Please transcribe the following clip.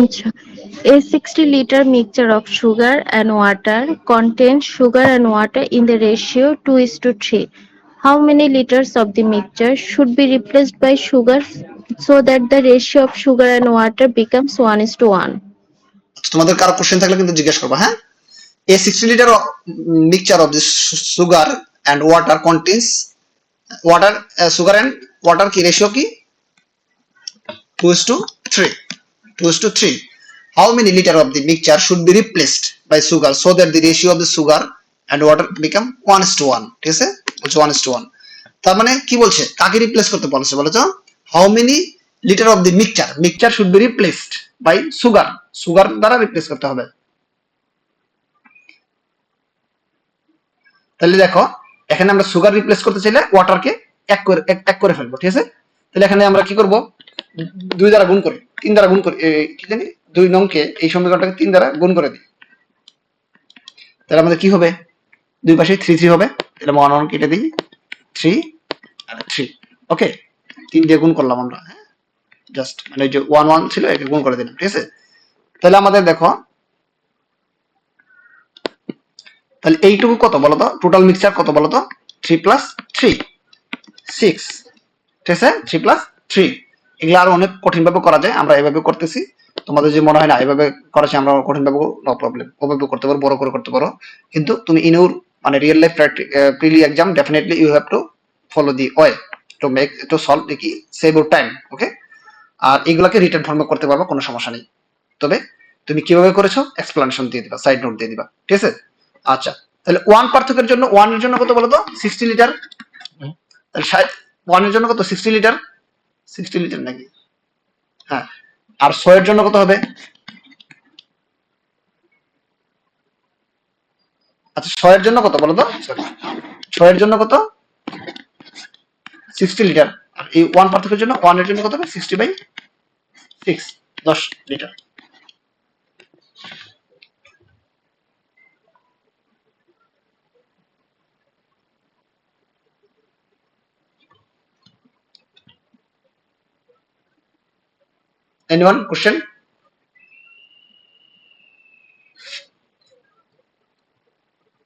A 60-liter mixture of sugar and water contains sugar and water in the ratio 2:3. How many liters of the mixture should be replaced by sugar so that the ratio of sugar and water becomes 1:1? তোমাদের কারো question থাকলে কিন্তু জিজ্ঞেস করবা, হ্যাঁ। A 60 liter mixture of this sugar and water contains water, sugar and water কি ratio কি? 2:3. 2:3. How many liter of the mixture should be replaced by sugar so that the ratio of the sugar and water become 1:1? ঠিক আছে, বলছে 1:1। তার মানে কি বলছে, কাকে রিপ্লেস করতে বলছে বলো তো? How many litre of the mixture should be replaced by sugar দ্বারা রিপ্লেস করতে হবে। তাহলে দেখো এখানে আমরা সুগার রিপ্লেস করতে চাইলে ওয়াটারকে এক করে ফেলবো, ঠিক আছে। তাহলে এখানে আমরা কি করব, 2 দ্বারা গুণ করি, 3 দ্বারা গুণ করি, কি জানি 2 নংকে এই সমীকরণটাকে 3 দ্বারা গুণ করে দিই। তাহলে আমাদের কি হবে, দুই পাশে 3 হবে। তাহলে 1 1 কেটে দিই, 3 আর 3। ওকে, 3 দিয়ে গুণ করলাম আমরা, হ্যাঁ, জাস্ট মানে যে 1 1 ছিল একে গুণ করে দিলাম, ঠিক আছে। তাহলে আমাদের দেখো, তাহলে এইটুকু কত বলতো, টোটাল মিক্সচার কত বলতো, 3 + 3 6, ঠিক আছে, 3 + 3। এগুলো আরো অনেক কঠিন ভাবে করা যায়, আমরা এভাবে করতেছি। তোমাদের যে মনে হয় না এভাবে করেছি আমরা কঠিন ভাবে, নো প্রবলেম, ওভাবে করতে পারো, বড় করে করতে পারো। কিন্তু তুমি ইন ইউর মানে real life prelim exam definitely you have to follow the way to make to solve কি সেভ ইউর টাইম। ওকে, আর এগুলাকে রিটার্ন ফর্মে করতে পারবা, কোনো সমস্যা নেই। তবে তুমি কিভাবে করেছো এক্সপ্লেনেশন দিয়ে দিবা, সাইড নোট দিয়ে দিবা, ঠিক আছে। আচ্ছা, তাহলে ওয়ান পার্থক্যের জন্য, ওয়ান এর জন্য কত বলতো, 60 লিটার। তাহলে ওয়ান এর জন্য কত, 60 লিটার, 60 লিটার নাকি, হ্যাঁ। আর 100 এর জন্য কত হবে, আচ্ছা 100 এর জন্য কত বলতো, সরি 100 এর জন্য কত, 60 লিটার। আর এই ওয়ান পার্থক্যের জন্য, ওয়ান এর জন্য কত হবে, 60/6, 10 লিটার। Anyone question?